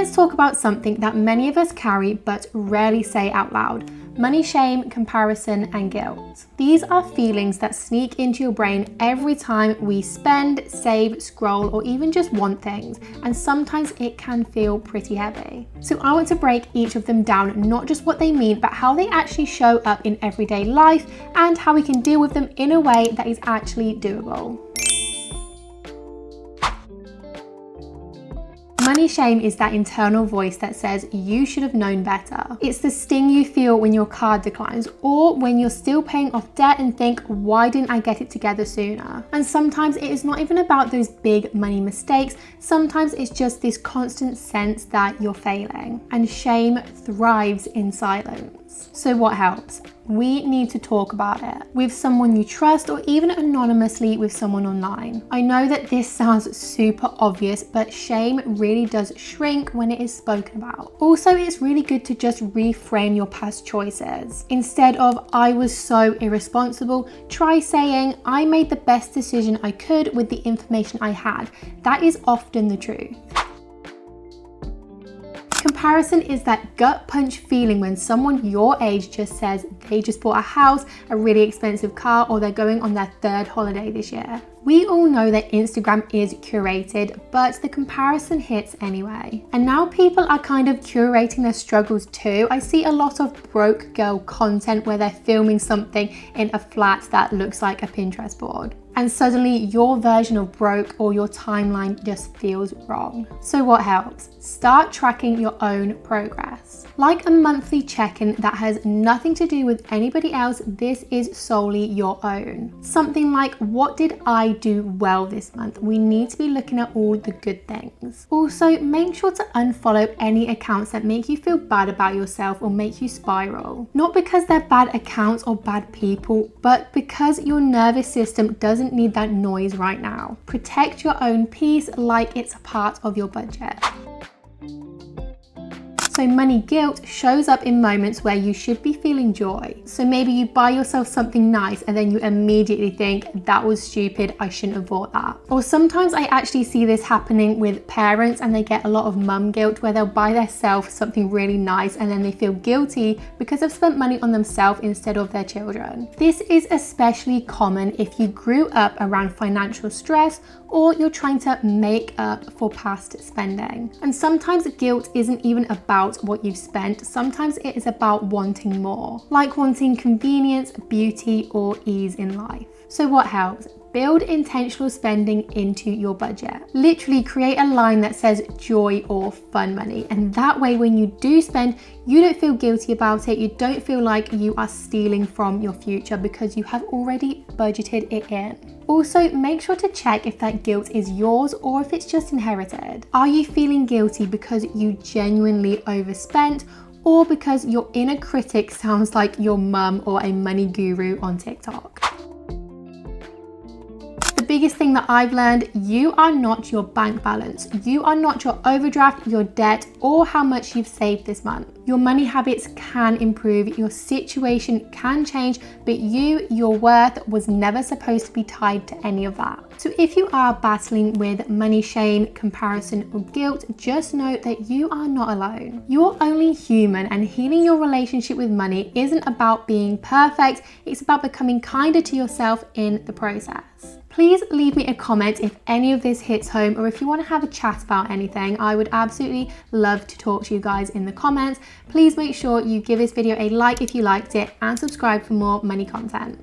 let's talk about something that many of us carry but rarely say out loud: money shame, comparison, and guilt. These are feelings that sneak into your brain every time we spend, save, scroll, or even just want things, and sometimes it can feel pretty heavy. So I want to break each of them down, not just what they mean, but how they actually show up in everyday life and how we can deal with them in a way that is actually doable. Money shame is that internal voice that says you should have known better. It's the sting you feel when your card declines, or when you're still paying off debt and think, why didn't I get it together sooner? And sometimes it is not even about those big money mistakes. Sometimes it's just this constant sense that you're failing. And shame thrives in silence. So what helps? We need to talk about it with someone you trust, or even anonymously with someone online. I know that this sounds super obvious, but shame really does shrink when it is spoken about. Also, it's really good to just reframe your past choices. Instead of "I was so irresponsible," try saying "I made the best decision I could with the information I had." That is often the truth. Comparison is that gut punch feeling when someone your age just says they just bought a house, a really expensive car, or they're going on their 3rd holiday this year. We all know that Instagram is curated, but the comparison hits anyway. And now people are kind of curating their struggles too. I see a lot of broke girl content where they're filming something in a flat that looks like a Pinterest board. And suddenly your version of broke or your timeline just feels wrong. So what helps? Start tracking your own progress. Like a monthly check-in that has nothing to do with anybody else, this is solely your own. Something like, what did I do well this month? We need to be looking at all the good things. Also, make sure to unfollow any accounts that make you feel bad about yourself or make you spiral. Not because they're bad accounts or bad people, but because your nervous system doesn't need that noise right now. Protect your own peace like it's a part of your budget. So money guilt shows up in moments where you should be feeling joy. So maybe you buy yourself something nice and then you immediately think, that was stupid, I shouldn't have bought that. Or sometimes I actually see this happening with parents, and they get a lot of mum guilt where they'll buy themselves something really nice and then they feel guilty because they've spent money on themselves instead of their children. This is especially common if you grew up around financial stress, or you're trying to make up for past spending. And sometimes guilt isn't even about what you've spent. Sometimes it is about wanting more, like wanting convenience, beauty, or ease in life. So what helps? Build intentional spending into your budget. Literally create a line that says joy or fun money. And that way, when you do spend, you don't feel guilty about it. You don't feel like you are stealing from your future because you have already budgeted it in. Also, make sure to check if that guilt is yours or if it's just inherited. Are you feeling guilty because you genuinely overspent, or because your inner critic sounds like your mum or a money guru on TikTok? The biggest thing that I've learned: you are not your bank balance. You are not your overdraft, your debt, or how much you've saved this month. Your money habits can improve, your situation can change, but your worth was never supposed to be tied to any of that. So if you are battling with money shame, comparison, or guilt, just know that you are not alone. You're only human, and healing your relationship with money isn't about being perfect. It's about becoming kinder to yourself in the process. Please leave me a comment if any of this hits home, or if you want to have a chat about anything. I would absolutely love to talk to you guys in the comments. Please make sure you give this video a like if you liked it, and subscribe for more money content.